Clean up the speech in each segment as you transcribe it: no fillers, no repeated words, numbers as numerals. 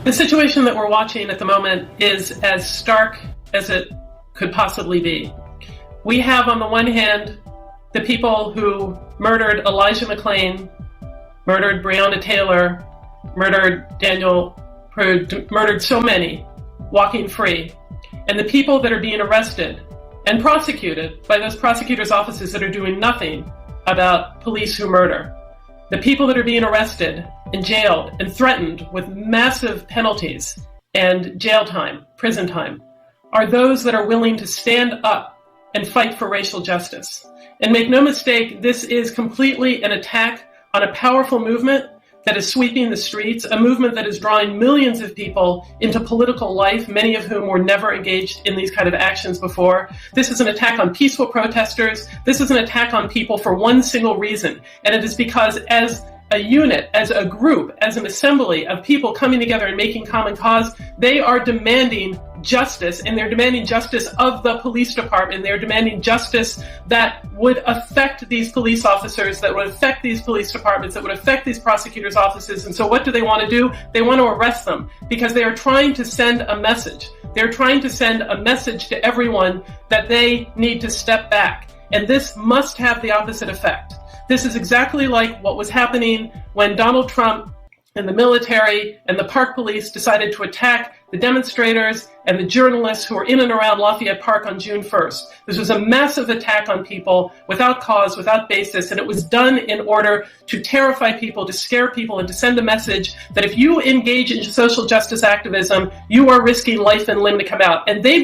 The situation that we're watching at the moment is as stark as it could possibly be. We have, on the one hand, the people who murdered Elijah McClain, murdered Breonna Taylor, murdered Daniel Prude, murdered so many, walking free. And the people that are being arrested and prosecuted by those prosecutors' offices that are doing nothing about police who murder. The people that are being arrested and jailed and threatened with massive penalties and jail time, prison time, are those that are willing to stand up and fight for racial justice. And make no mistake, this is completely an attack on a powerful movement that is sweeping the streets, a movement that is drawing millions of people into political life, many of whom were never engaged in these kind of actions before. This is an attack on peaceful protesters. This is an attack on people for one single reason, and it is because as a unit, as a group, as an assembly of people coming together and making common cause, they are demanding justice, and they're demanding justice of the police department. They're demanding justice that would affect these police officers, that would affect these police departments, that would affect these prosecutors' offices. And so what do? They want to arrest them because they are trying to send a message. They're trying to send a message to everyone that they need to step back. And this must have the opposite effect. This is exactly like what was happening when Donald Trump and the military and the park police decided to attack the demonstrators and the journalists who were in and around Lafayette Park on June 1st. This was a massive attack on people without cause, without basis, and it was done in order to terrify people, to scare people, and to send a message that if you engage in social justice activism, you are risking life and limb to come out. And they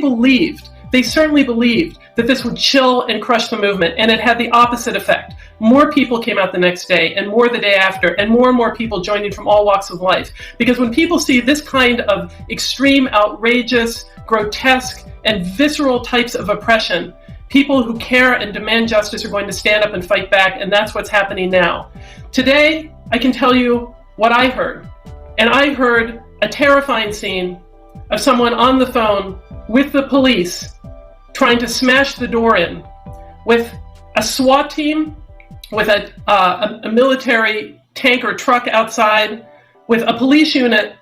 certainly believed that this would chill and crush the movement, and it had the opposite effect. More people came out the next day, and more the day after, and more people joining from all walks of life. Because when people see this kind of extreme, outrageous, grotesque, and visceral types of oppression, people who care and demand justice are going to stand up and fight back, and that's what's happening now. Today, I can tell you what I heard. And I heard a terrifying scene of someone on the phone with the police trying to smash the door in, with a SWAT team, with a military tank or truck outside, with a police unit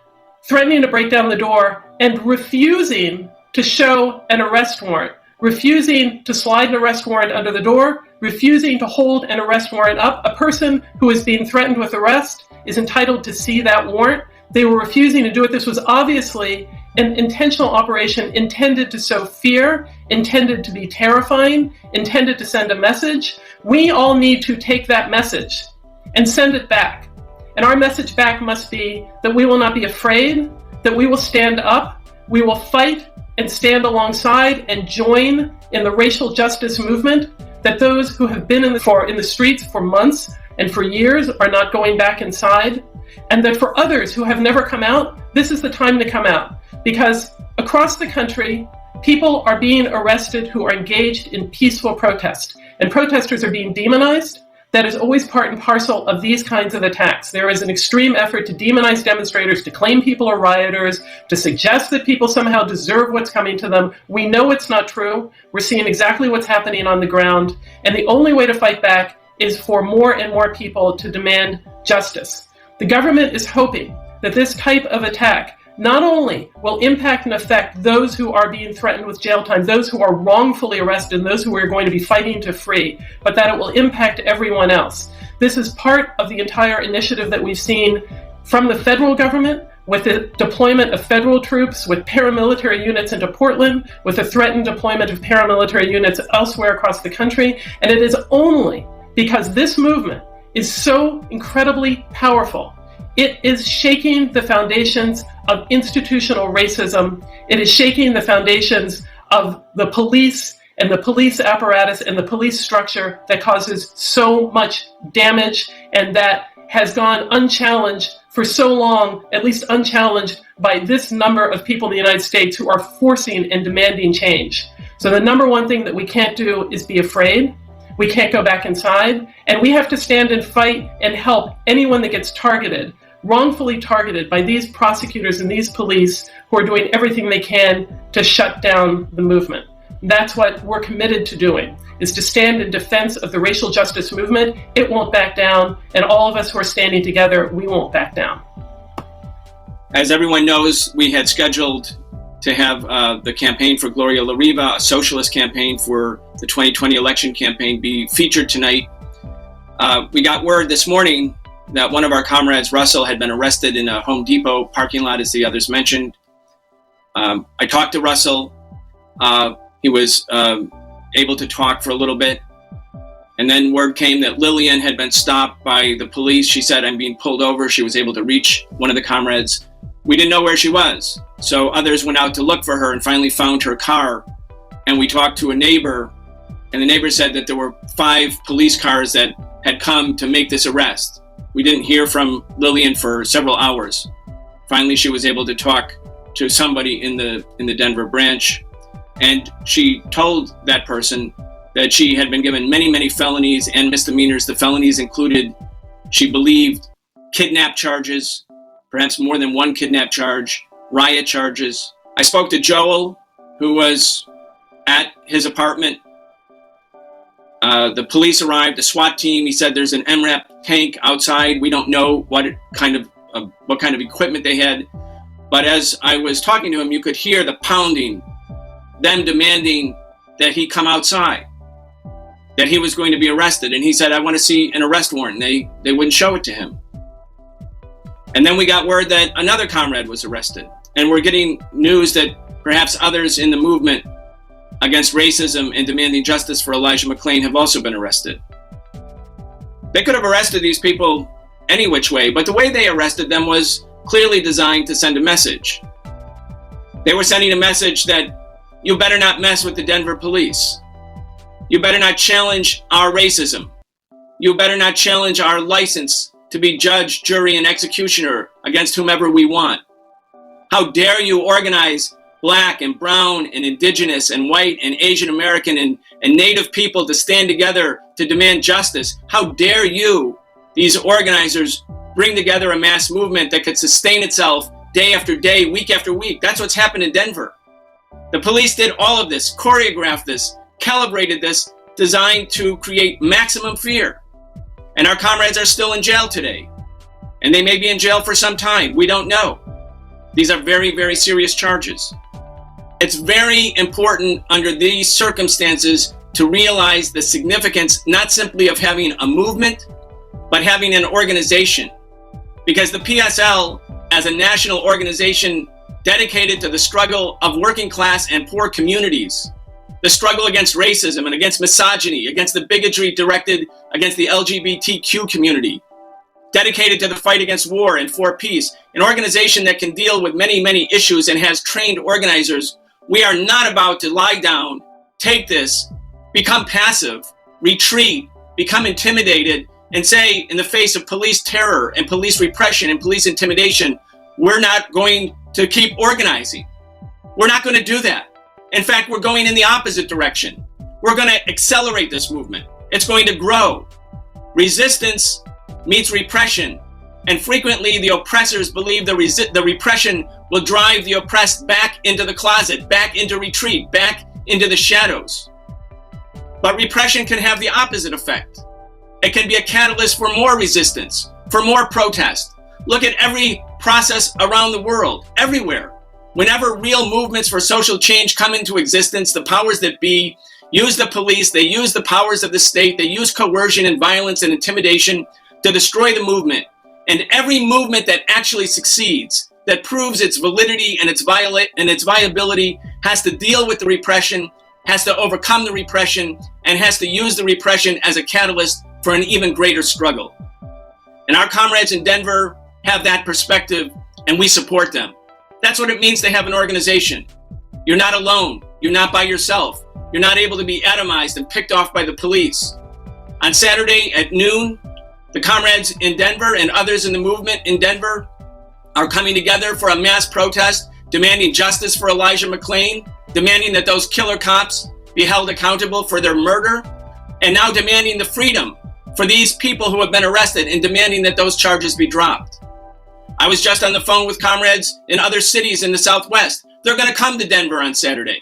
threatening to break down the door and refusing to show an arrest warrant, refusing to slide an arrest warrant under the door, refusing to hold an arrest warrant up. A person who is being threatened with arrest is entitled to see that warrant. They were refusing to do it. This was obviously an intentional operation intended to sow fear, intended to be terrifying, intended to send a message. We all need to take that message and send it back. And our message back must be that we will not be afraid, that we will stand up, we will fight and stand alongside and join in the racial justice movement, that those who have been in the streets for months and for years are not going back inside, and that for others who have never come out, this is the time to come out. Because across the country, people are being arrested who are engaged in peaceful protest, and protesters are being demonized. That is always part and parcel of these kinds of attacks. There is an extreme effort to demonize demonstrators, to claim people are rioters, to suggest that people somehow deserve what's coming to them. We know it's not true. We're seeing exactly what's happening on the ground. And the only way to fight back is for more and more people to demand justice. The government is hoping that this type of attack not only will impact and affect those who are being threatened with jail time, those who are wrongfully arrested, and those who we're going to be fighting to free, but that it will impact everyone else. This is part of the entire initiative that we've seen from the federal government, with the deployment of federal troops, with paramilitary units into Portland, with the threatened deployment of paramilitary units elsewhere across the country. And it is only because this movement is so incredibly powerful. It is shaking the foundations of institutional racism. It is shaking the foundations of the police and the police apparatus and the police structure that causes so much damage and that has gone unchallenged for so long, at least unchallenged by this number of people in the United States who are forcing and demanding change. So the number one thing that we can't do is be afraid. We can't go back inside, and we have to stand and fight and help anyone that gets targeted, wrongfully targeted by these prosecutors and these police who are doing everything they can to shut down the movement. That's what we're committed to doing, is to stand in defense of the racial justice movement. It won't back down, and all of us who are standing together, we won't back down. As everyone knows, we had scheduled to have the campaign for Gloria La Riva, a socialist campaign for the 2020 election campaign, be featured tonight. We got word this morning that one of our comrades, Russell, had been arrested in a Home Depot parking lot, as the others mentioned. I talked to Russell. He was able to talk for a little bit. And then word came that Lillian had been stopped by the police. She said, "I'm being pulled over." She was able to reach one of the comrades. We didn't know where she was. So others went out to look for her and finally found her car. And we talked to a neighbor, and the neighbor said that there were 5 police cars that had come to make this arrest. We didn't hear from Lillian for several hours. Finally, she was able to talk to somebody in the Denver branch. And she told that person that she had been given many, many felonies and misdemeanors. The felonies included, she believed, kidnap charges, perhaps more than one kidnap charge, riot charges. I spoke to Joel, who was at his apartment. The police arrived, the SWAT team. He said there's an MRAP tank outside. We don't know what kind of equipment they had. But as I was talking to him, you could hear the pounding, them demanding that he come outside, that he was going to be arrested. And he said, "I want to see an arrest warrant." They wouldn't show it to him. And then we got word that another comrade was arrested. And we're getting news that perhaps others in the movement against racism and demanding justice for Elijah McClain have also been arrested. They could have arrested these people any which way, but the way they arrested them was clearly designed to send a message. They were sending a message that you better not mess with the Denver police. You better not challenge our racism. You better not challenge our license to be judge, jury, and executioner against whomever we want. How dare you organize Black and brown and indigenous and white and Asian American and Native people to stand together to demand justice? How dare you, these organizers, bring together a mass movement that could sustain itself day after day, week after week? That's what's happened in Denver. The police did all of this, choreographed this, calibrated this, designed to create maximum fear. And our comrades are still in jail today. And they may be in jail for some time. We don't know. These are very, very serious charges. It's very important under these circumstances to realize the significance not simply of having a movement, but having an organization. Because the PSL, as a national organization dedicated to the struggle of working class and poor communities, the struggle against racism and against misogyny, against the bigotry directed against the LGBTQ community, dedicated to the fight against war and for peace, an organization that can deal with many, many issues and has trained organizers. We are not about to lie down, take this, become passive, retreat, become intimidated, and say in the face of police terror and police repression and police intimidation, we're not going to keep organizing. We're not going to do that. In fact, we're going in the opposite direction. We're going to accelerate this movement. It's going to grow. Resistance meets repression. And frequently the oppressors believe the repression will drive the oppressed back into the closet, back into retreat, back into the shadows. But repression can have the opposite effect. It can be a catalyst for more resistance, for more protest. Look at every process around the world, everywhere. Whenever real movements for social change come into existence, the powers that be use the police, they use the powers of the state, they use coercion and violence and intimidation to destroy the movement. And every movement that actually succeeds, that proves its validity and its viability, has to deal with the repression, has to overcome the repression, and has to use the repression as a catalyst for an even greater struggle. And our comrades in Denver have that perspective, and we support them. That's what it means to have an organization. You're not alone. You're not by yourself. You're not able to be atomized and picked off by the police. On Saturday at noon, the comrades in Denver and others in the movement in Denver are coming together for a mass protest, demanding justice for Elijah McClain, demanding that those killer cops be held accountable for their murder, and now demanding the freedom for these people who have been arrested and demanding that those charges be dropped. I was just on the phone with comrades in other cities in the Southwest. They're going to come to Denver on Saturday.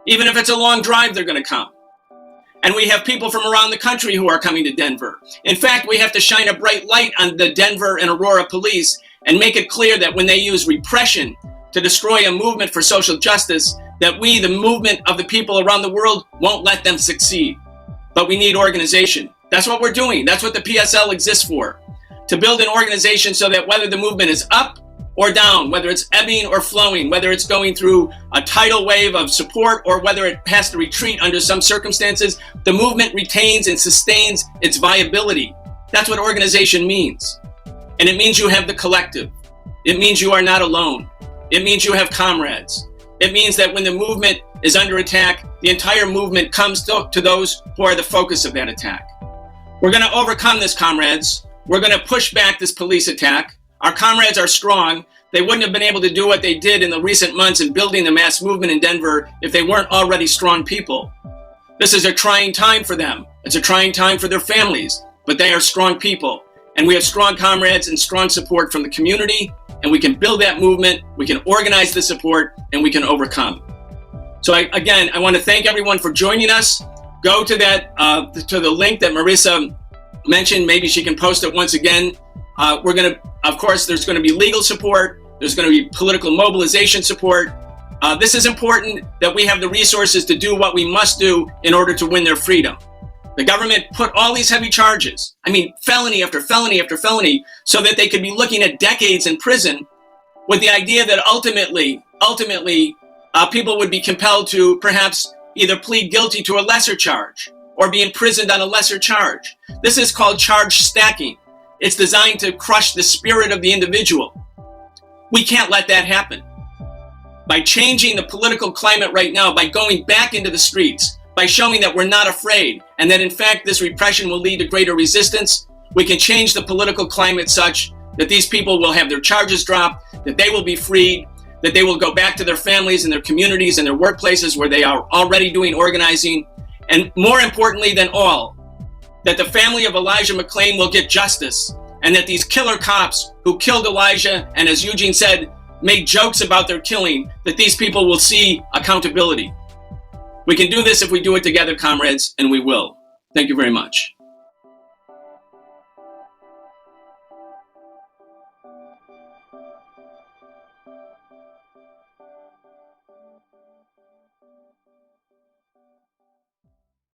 Even if it's a long drive, they're going to come. And we have people from around the country who are coming to Denver. In fact, we have to shine a bright light on the Denver and Aurora police and make it clear that when they use repression to destroy a movement for social justice, that we, the movement of the people around the world, won't let them succeed. But we need organization. That's what we're doing. That's what the PSL exists for. To build an organization so that whether the movement is up or down, whether it's ebbing or flowing, whether it's going through a tidal wave of support or whether it has to retreat under some circumstances, the movement retains and sustains its viability. That's what organization means. And it means you have the collective. It means you are not alone. It means you have comrades. It means that when the movement is under attack, the entire movement comes to those who are the focus of that attack. We're going to overcome this, comrades. We're going to push back this police attack. Our comrades are strong. They wouldn't have been able to do what they did in the recent months in building the mass movement in Denver if they weren't already strong people. This is a trying time for them. It's a trying time for their families, but they are strong people. And we have strong comrades and strong support from the community, and we can build that movement, we can organize the support, and we can overcome. So I want to thank everyone for joining us. Go to that to the link that Marissa mentioned. Maybe she can post it once again. Of course, there's going to be legal support. There's going to be political mobilization support. This is important that we have the resources to do what we must do in order to win their freedom. The government put all these heavy charges, felony after felony after felony, so that they could be looking at decades in prison with the idea that ultimately, people would be compelled to perhaps either plead guilty to a lesser charge or be imprisoned on a lesser charge. This is called charge stacking. It's designed to crush the spirit of the individual. We can't let that happen. By changing the political climate right now, by going back into the streets, by showing that we're not afraid and that in fact this repression will lead to greater resistance, we can change the political climate such that these people will have their charges dropped, that they will be freed, that they will go back to their families and their communities and their workplaces where they are already doing organizing. And more importantly than all, that the family of Elijah McClain will get justice, and that these killer cops who killed Elijah, and as Eugene said, made jokes about their killing, that these people will see accountability. We can do this if we do it together, comrades, and we will. Thank you very much.